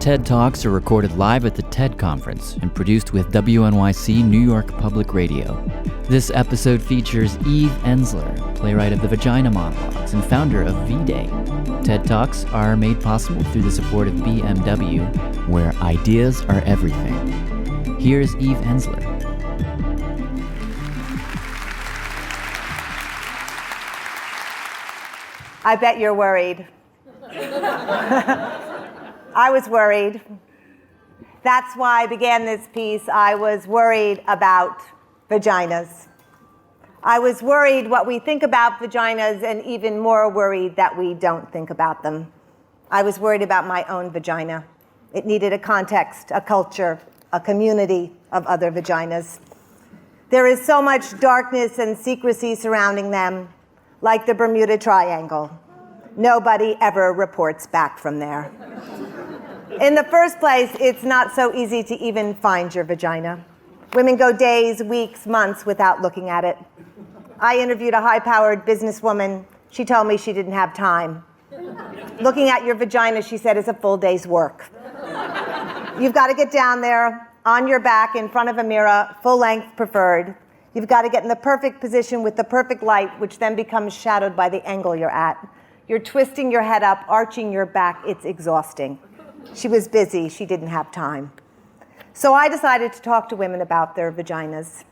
TED Talks are recorded live at the TED Conference and produced with WNYC New York Public Radio. This episode features Eve Ensler, playwright of the Vagina Monologues and founder of V-Day. TED Talks are made possible through the support of BMW, where ideas are everything. Here's Eve Ensler. I bet you're worried. I was worried. That's why I began this piece. I was worried about vaginas. I was worried what we think about vaginas, and even more worried that we don't think about them. I was worried about my own vagina. It needed a context, a culture, a community of other vaginas. There is so much darkness and secrecy surrounding them, like the Bermuda Triangle. Nobody ever reports back from there. In the first place, it's not so easy to even find your vagina. Women go days, weeks, months without looking at it. I interviewed a high-powered businesswoman. She told me she didn't have time. Looking at your vagina, she said, is a full day's work. You've got to get down there, on your back, in front of a mirror, full length preferred. You've got to get in the perfect position with the perfect light, which then becomes shadowed by the angle you're at. You're twisting your head up, arching your back. It's exhausting. She was busy. She didn't have time. So I decided to talk to women about their vaginas.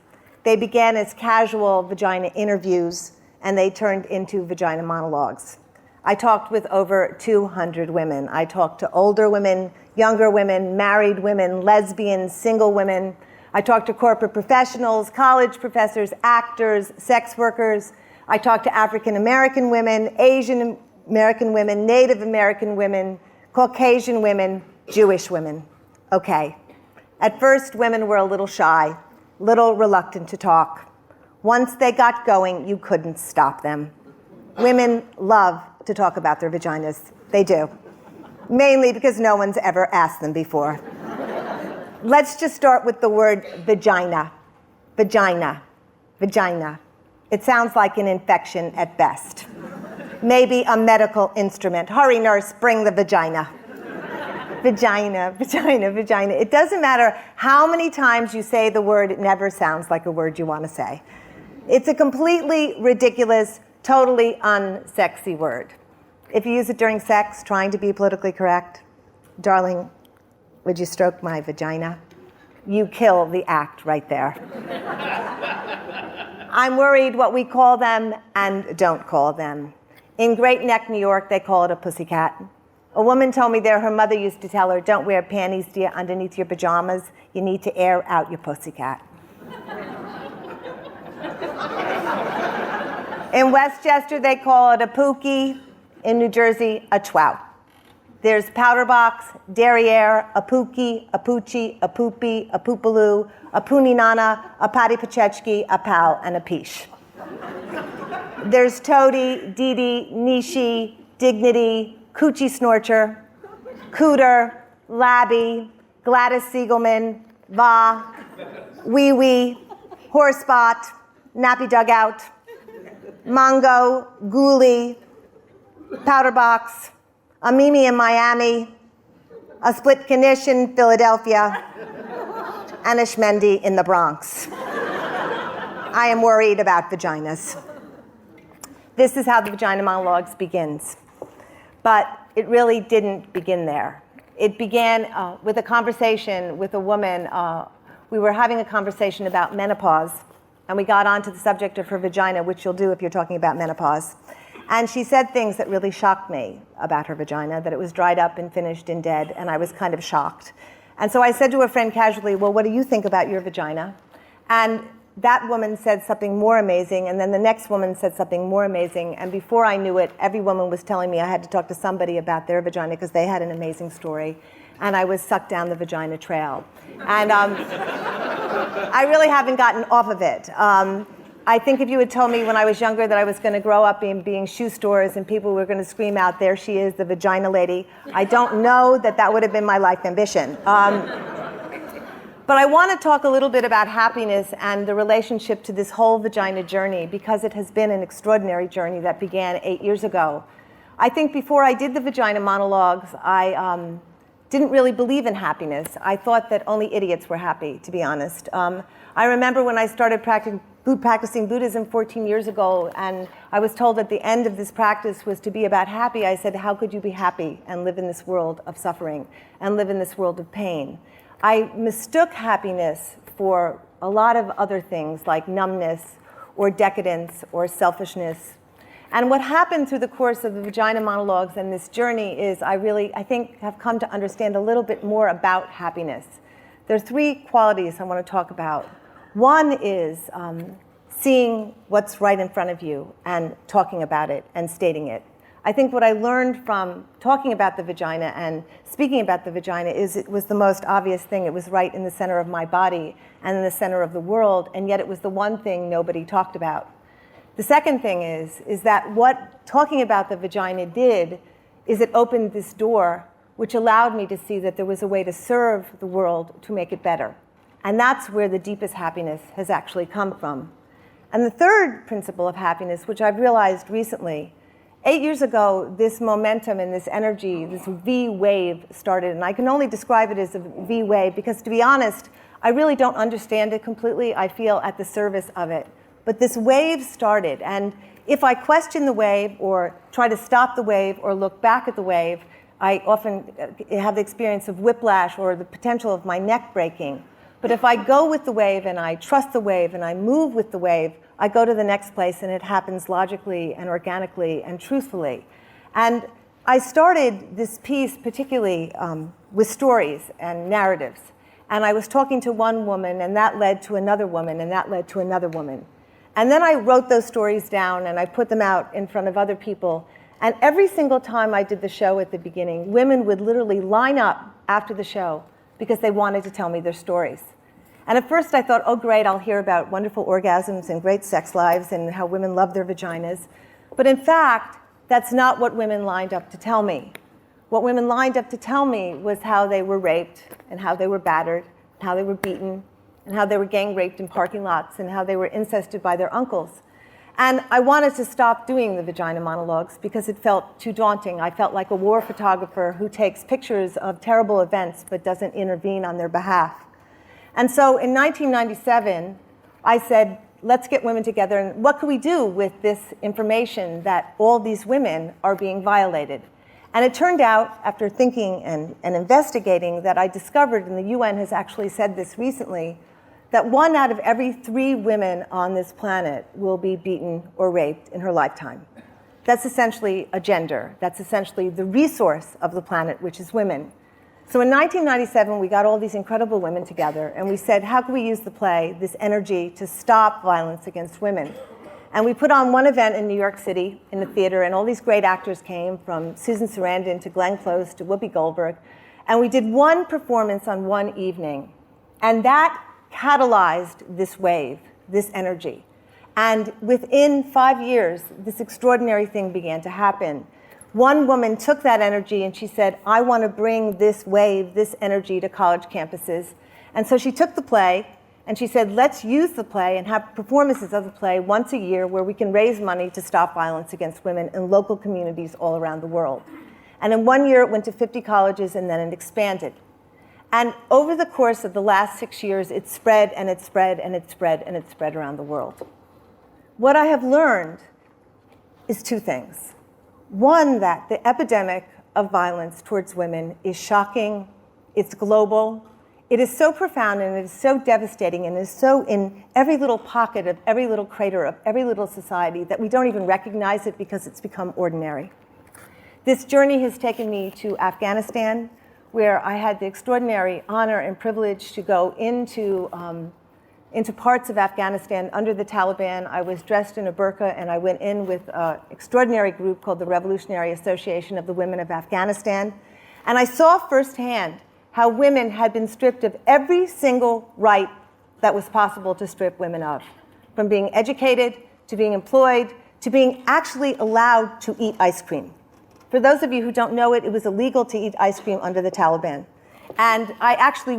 They began as casual vagina interviews, and they turned into vagina monologues. I talked with over 200 women. I talked to older women, younger women, married women, lesbians, single women. I talked to corporate professionals, college professors, actors, sex workers. I talked to African American women, Asian American women, Native American women, Caucasian women, Jewish women. Okay. At first, women were a little shy, little reluctant to talk. Once they got going, you couldn't stop them. Women love to talk about their vaginas. They do. Mainly because no one's ever asked them before. Let's just start with the word vagina. Vagina. Vagina. It sounds like an infection at best. Maybe a medical instrument. Hurry, nurse, bring the vagina. Vagina, vagina, vagina. It doesn't matter how many times you say the word, it never sounds like a word you want to say. It's a completely ridiculous, totally unsexy word. If you use it during sex, trying to be politically correct, darling, would you stroke my vagina? You kill the act right there. I'm worried what we call them and don't call them. In Great Neck, New York, they call it a pussycat. A woman told me there her mother used to tell her, don't wear panties, dear, underneath your pajamas. You need to air out your pussycat. In Westchester, they call it a pookie. In New Jersey, a twat. There's powder box, derriere, a pookie, a poochie, a poopy, a poopaloo, a pooninana, a patty pachechki, a pal, and a peach. There's toady, didi, nishi, dignity, coochie snorcher, cooter, labby, Gladys Siegelman, va, wee wee, horsebot, nappy dugout, mongo, ghoulie, powder box, a Mimi in Miami, a split knish in Philadelphia, and a Schmendy in the Bronx. I am worried about vaginas. This is how the Vagina Monologues begins. But it really didn't begin there. It began with a conversation with a woman. We were having a conversation about menopause, and we got onto the subject of her vagina, which you'll do if you're talking about menopause. And she said things that really shocked me about her vagina, that it was dried up and finished and dead, and I was kind of shocked. And so I said to a friend casually, well, what do you think about your vagina? And that woman said something more amazing, and then the next woman said something more amazing, and before I knew it, every woman was telling me I had to talk to somebody about their vagina because they had an amazing story, and I was sucked down the vagina trail. And I really haven't gotten off of it. I think if you had told me when I was younger that I was going to grow up being shoe stores and people were going to scream out, there she is, the vagina lady, I don't know that that would have been my life ambition. But I want to talk a little bit about happiness and the relationship to this whole vagina journey, because it has been an extraordinary journey that began 8 years ago. I think before I did the Vagina Monologues, I didn't really believe in happiness. I thought that only idiots were happy, to be honest. I remember when I started practicing Buddhism 14 years ago, and I was told at the end of this practice was to be about happy. I said, how could you be happy and live in this world of suffering and live in this world of pain? I mistook happiness for a lot of other things like numbness or decadence or selfishness. And what happened through the course of the Vagina Monologues and this journey is I think, have come to understand a little bit more about happiness. There are three qualities I want to talk about. One is seeing what's right in front of you and talking about it and stating it. I think what I learned from talking about the vagina and speaking about the vagina is it was the most obvious thing. It was right in the center of my body and in the center of the world, and yet it was the one thing nobody talked about. The second thing is that what talking about the vagina did is it opened this door which allowed me to see that there was a way to serve the world to make it better. And that's where the deepest happiness has actually come from. And the third principle of happiness, which I've realized recently, 8 years ago, this momentum and this energy, this V wave started. And I can only describe it as a V wave because, to be honest, I really don't understand it completely. I feel at the service of it. But this wave started. And if I question the wave or try to stop the wave or look back at the wave, I often have the experience of whiplash or the potential of my neck breaking. But if I go with the wave and I trust the wave and I move with the wave, I go to the next place and it happens logically and organically and truthfully. And I started this piece particularly with stories and narratives. And I was talking to one woman and that led to another woman and that led to another woman. And then I wrote those stories down and I put them out in front of other people. And every single time I did the show at the beginning, women would literally line up after the show because they wanted to tell me their stories. And at first I thought, oh great, I'll hear about wonderful orgasms and great sex lives and how women love their vaginas. But in fact, that's not what women lined up to tell me. What women lined up to tell me was how they were raped and how they were battered, and how they were beaten, and how they were gang raped in parking lots, and how they were incested by their uncles. And I wanted to stop doing the vagina monologues because it felt too daunting. I felt like a war photographer who takes pictures of terrible events but doesn't intervene on their behalf. And so in 1997, I said, let's get women together, and what can we do with this information that all these women are being violated? And it turned out, after thinking and investigating, that I discovered, and the UN has actually said this recently, that 1 out of every 3 women on this planet will be beaten or raped in her lifetime. That's essentially a gender. That's essentially the resource of the planet, which is women. So in 1997, we got all these incredible women together, and we said, how can we use the play, this energy, to stop violence against women? And we put on one event in New York City in the theater, and all these great actors came, from Susan Sarandon to Glenn Close to Whoopi Goldberg. And we did one performance on one evening. And that catalyzed this wave, this energy. And within 5 years, this extraordinary thing began to happen. One woman took that energy and she said, I want to bring this wave, this energy to college campuses. And so she took the play and she said, let's use the play and have performances of the play once a year where we can raise money to stop violence against women in local communities all around the world. And in 1 year, it went to 50 colleges and then it expanded. And over the course of the last 6 years, it spread and it spread and it spread and it spread around the world. What I have learned is 2 things. One, that the epidemic of violence towards women is shocking, it's global, it is so profound and it is so devastating and is so in every little pocket of every little crater of every little society that we don't even recognize it because it's become ordinary. This journey has taken me to Afghanistan, where I had the extraordinary honor and privilege to go into parts of Afghanistan under the Taliban. I was dressed in a burqa and I went in with an extraordinary group called the Revolutionary Association of the Women of Afghanistan. And I saw firsthand how women had been stripped of every single right that was possible to strip women of, from being educated, to being employed, to being actually allowed to eat ice cream. For those of you who don't know it, it was illegal to eat ice cream under the Taliban. And I actually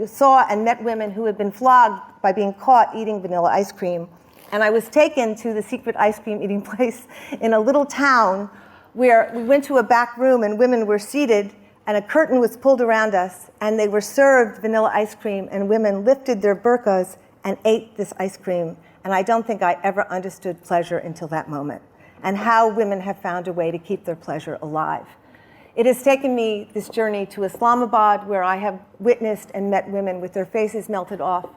saw and met women who had been flogged by being caught eating vanilla ice cream. And I was taken to the secret ice cream eating place in a little town where we went to a back room and women were seated and a curtain was pulled around us, and they were served vanilla ice cream, and women lifted their burqas and ate this ice cream. And I don't think I ever understood pleasure until that moment, and how women have found a way to keep their pleasure alive. It has taken me this journey to Islamabad, where I have witnessed and met women with their faces melted off.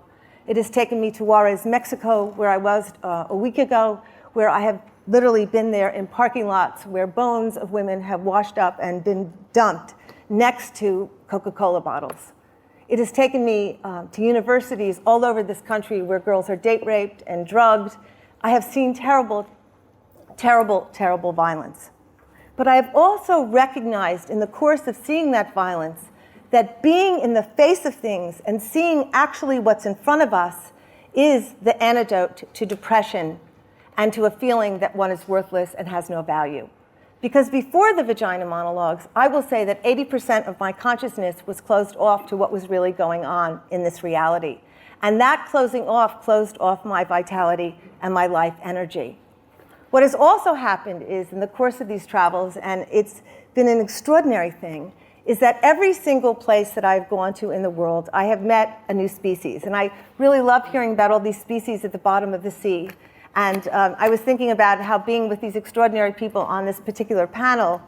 It has taken me to Juarez, Mexico, where I was a week ago, where I have literally been there in parking lots where bones of women have washed up and been dumped next to Coca-Cola bottles. It has taken me to universities all over this country where girls are date raped and drugged. I have seen terrible, terrible, terrible violence. But I have also recognized in the course of seeing that violence that being in the face of things and seeing actually what's in front of us is the antidote to depression and to a feeling that one is worthless and has no value. Because before the vagina monologues, I will say that 80% of my consciousness was closed off to what was really going on in this reality. And that closing off closed off my vitality and my life energy. What has also happened is, in the course of these travels, and it's been an extraordinary thing, is that every single place that I've gone to in the world, I have met a new species. And I really love hearing about all these species at the bottom of the sea. And I was thinking about how being with these extraordinary people on this particular panel,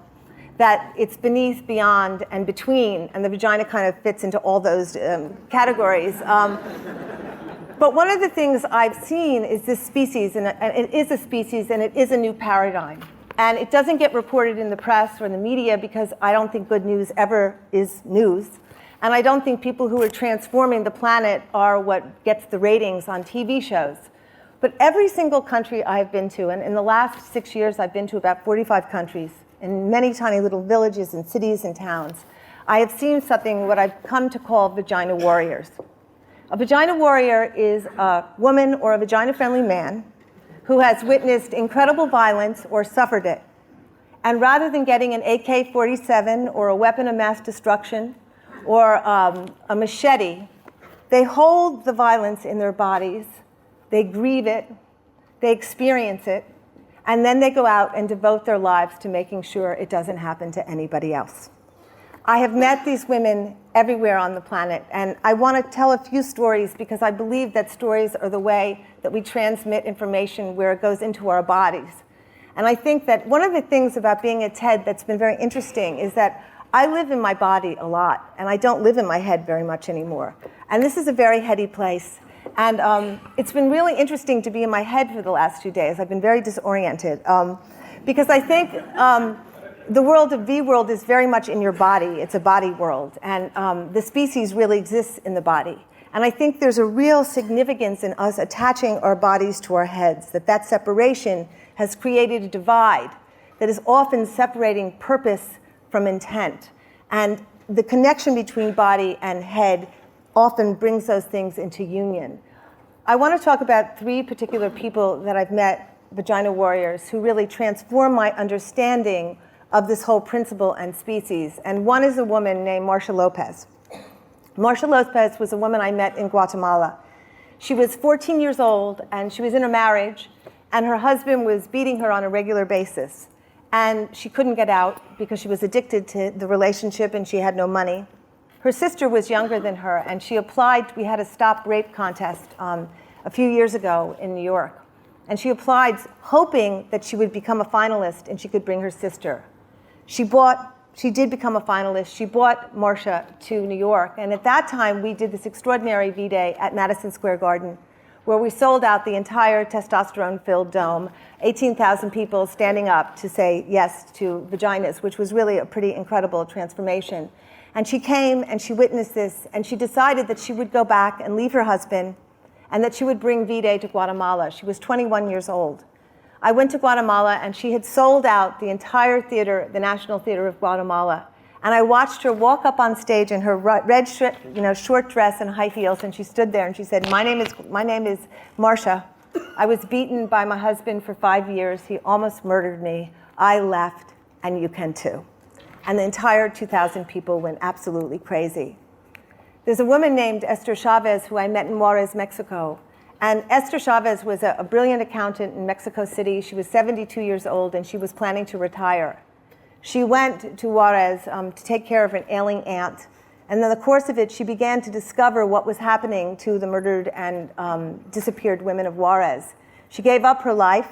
that it's beneath, beyond, and between, and the vagina kind of fits into all those categories. But one of the things I've seen is this species, and it is a species, and it is a new paradigm. And it doesn't get reported in the press or in the media because I don't think good news ever is news. And I don't think people who are transforming the planet are what gets the ratings on TV shows. But every single country I've been to, and in the last 6 years I've been to about 45 countries, in many tiny little villages and cities and towns, I have seen something, what I've come to call vagina warriors. A vagina warrior is a woman or a vagina-friendly man who has witnessed incredible violence or suffered it. And rather than getting an AK-47 or a weapon of mass destruction or a machete, they hold the violence in their bodies, they grieve it, they experience it, and then they go out and devote their lives to making sure it doesn't happen to anybody else. I have met these women everywhere on the planet, and I want to tell a few stories because I believe that stories are the way that we transmit information where it goes into our bodies. And I think that one of the things about being a TED that's been very interesting is that I live in my body a lot, and I don't live in my head very much anymore. And this is a very heady place. And it's been really interesting to be in my head for the last 2 days. I've been very disoriented because I think the world of V-world is very much in your body. It's a body world. And the species really exists in the body. And I think there's a real significance in us attaching our bodies to our heads, that separation has created a divide that is often separating purpose from intent. And the connection between body and head often brings those things into union. I want to talk about 3 particular people that I've met, vagina warriors, who really transform my understanding of this whole principle and species. And one is a woman named Marcia Lopez. Marcia Lopez was a woman I met in Guatemala. She was 14 years old, and she was in a marriage, and her husband was beating her on a regular basis. And she couldn't get out because she was addicted to the relationship and she had no money. Her sister was younger than her, and she applied. We had a stop rape contest a few years ago in New York. And she applied hoping that she would become a finalist and she could bring her sister. She did become a finalist. She brought Marcia to New York. And at that time, we did this extraordinary V-Day at Madison Square Garden, where we sold out the entire testosterone-filled dome, 18,000 people standing up to say yes to vaginas, which was really a pretty incredible transformation. And she came and she witnessed this, and she decided that she would go back and leave her husband and that she would bring V-Day to Guatemala. She was 21 years old. I went to Guatemala, and she had sold out the entire theater, the National Theater of Guatemala. And I watched her walk up on stage in her red short dress and high heels, and she stood there and she said, my name is Marcia. I was beaten by my husband for 5 years. He almost murdered me. I left, and you can too. And the entire 2,000 people went absolutely crazy. There's a woman named Esther Chavez who I met in Juarez, Mexico. And Esther Chavez was a brilliant accountant in Mexico City. She was 72 years old, and she was planning to retire. She went to Juarez to take care of an ailing aunt. And in the course of it, she began to discover what was happening to the murdered and disappeared women of Juarez. She gave up her life.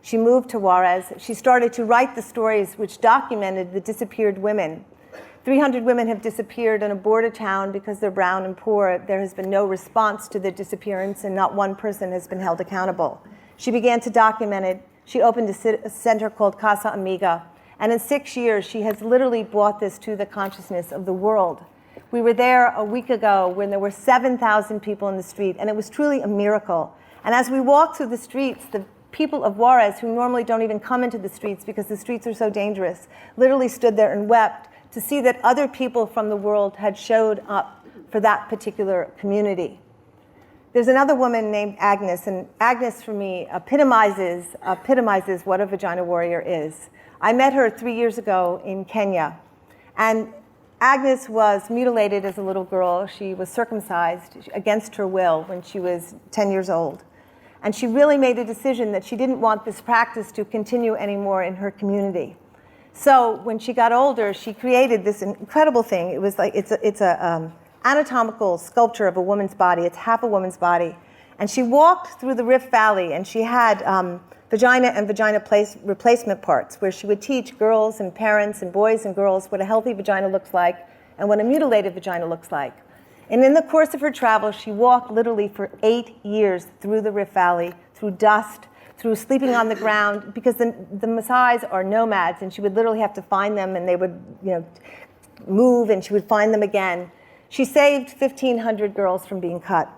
She moved to Juarez. She started to write the stories which documented the disappeared women. 300 women have disappeared in a border town because they're brown and poor. There has been no response to their disappearance, and not one person has been held accountable. She began to document it. She opened a center called Casa Amiga. And in 6 years, she has literally brought this to the consciousness of the world. We were there a week ago when there were 7,000 people in the street, and it was truly a miracle. And as we walked through the streets, the people of Juarez, who normally don't even come into the streets because the streets are so dangerous, literally stood there and wept to see that other people from the world had showed up for that particular community. There's another woman named Agnes, and Agnes for me epitomizes what a vagina warrior is. I met her 3 years ago in Kenya, and Agnes was mutilated as a little girl. She was circumcised against her will when she was 10 years old. And she really made a decision that she didn't want this practice to continue anymore in her community. So when she got older, she created this incredible thing. It was like, it's a anatomical sculpture of a woman's body. It's half a woman's body. And she walked through the Rift Valley, and she had vagina and vagina replacement parts, where she would teach girls and parents and boys and girls what a healthy vagina looks like and what a mutilated vagina looks like. And in the course of her travel, she walked literally for 8 years through the Rift Valley, through dust, through sleeping on the ground, because the Maasais are nomads, and she would literally have to find them, and they would, move, and she would find them again. She saved 1,500 girls from being cut.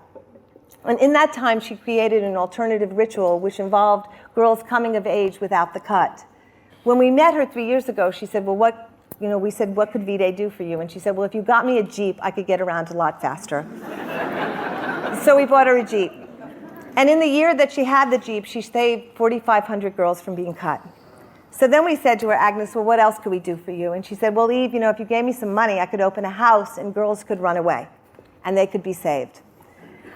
And in that time, she created an alternative ritual which involved girls coming of age without the cut. When we met her 3 years ago, she said, well, we said, what could Vide do for you? And she said, well, if you got me a Jeep, I could get around a lot faster. So we bought her a Jeep. And in the year that she had the Jeep, she saved 4,500 girls from being cut. So then we said to her, Agnes, well, what else could we do for you? And she said, well, Eve, if you gave me some money, I could open a house and girls could run away and they could be saved.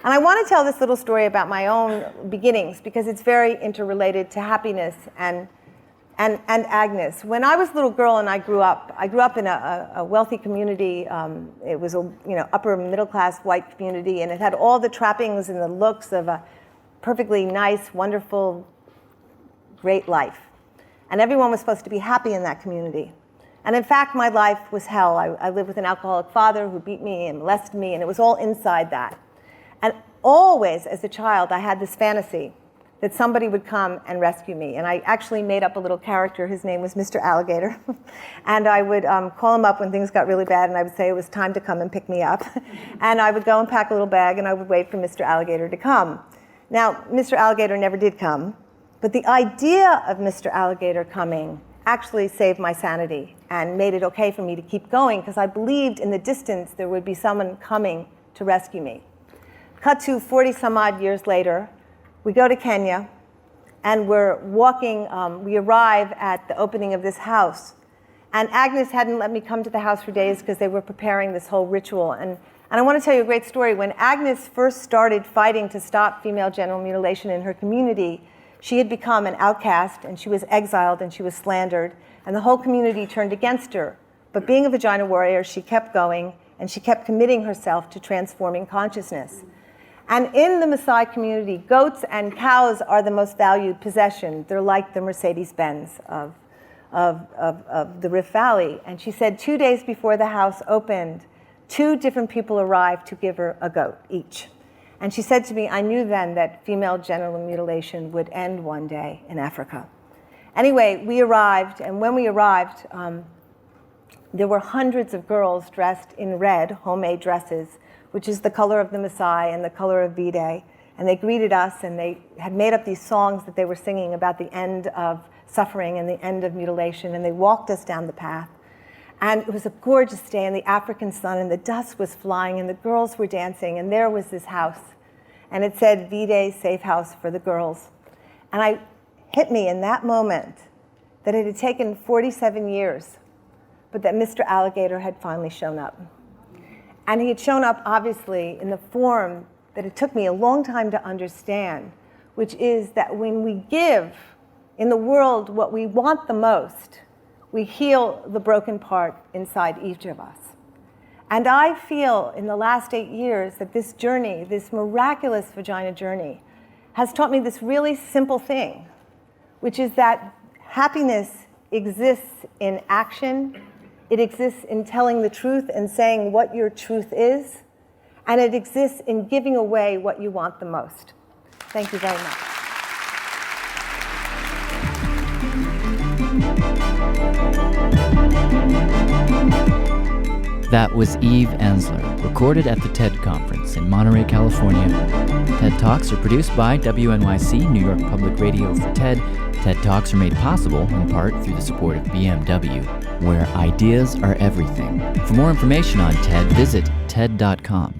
And I want to tell this little story about my own beginnings because it's very interrelated to happiness and Agnes. When I was a little girl and I grew up in a wealthy community. It was a upper middle class white community, and it had all the trappings and the looks of a perfectly nice, wonderful, great life. And everyone was supposed to be happy in that community. And in fact, my life was hell. I lived with an alcoholic father who beat me and molested me, and it was all inside that. And always, as a child, I had this fantasy that somebody would come and rescue me. And I actually made up a little character. His name was Mr. Alligator. And I would call him up when things got really bad, and I would say it was time to come and pick me up. And I would go and pack a little bag, and I would wait for Mr. Alligator to come. Now, Mr. Alligator never did come, but the idea of Mr. Alligator coming actually saved my sanity and made it okay for me to keep going, because I believed in the distance there would be someone coming to rescue me. Cut to 40 some odd years later, we go to Kenya, and we're walking, we arrive at the opening of this house. And Agnes hadn't let me come to the house for days because they were preparing this whole ritual. And I want to tell you a great story. When Agnes first started fighting to stop female genital mutilation in her community, she had become an outcast, and she was exiled, and she was slandered, and the whole community turned against her. But being a vagina warrior, she kept going, and she kept committing herself to transforming consciousness. And in the Maasai community, goats and cows are the most valued possession. They're like the Mercedes-Benz of the Rift Valley. And she said 2 days before the house opened, 2 different people arrived to give her a goat each. And she said to me, I knew then that female genital mutilation would end one day in Africa. Anyway, we arrived, and when we arrived, there were hundreds of girls dressed in red, homemade dresses, which is the color of the Maasai and the color of V-Day. And they greeted us, and they had made up these songs that they were singing about the end of suffering and the end of mutilation, and they walked us down the path. And it was a gorgeous day in the African sun, and the dust was flying, and the girls were dancing, and there was this house. And it said, V-Day Safe House for the Girls. And it hit me in that moment that it had taken 47 years, but that Mr. Alligator had finally shown up. And he had shown up, obviously, in the form that it took me a long time to understand, which is that when we give in the world what we want the most, We heal the broken part inside each of us. And I feel in the last 8 years that this journey, this miraculous vagina journey, has taught me this really simple thing, which is that happiness exists in action. It exists in telling the truth and saying what your truth is. And it exists in giving away what you want the most. Thank you very much. That was Eve Ensler, recorded at the TED Conference in Monterey, California. TED Talks are produced by WNYC, New York Public Radio for TED. TED Talks are made possible in part through the support of BMW, where ideas are everything. For more information on TED, visit TED.com.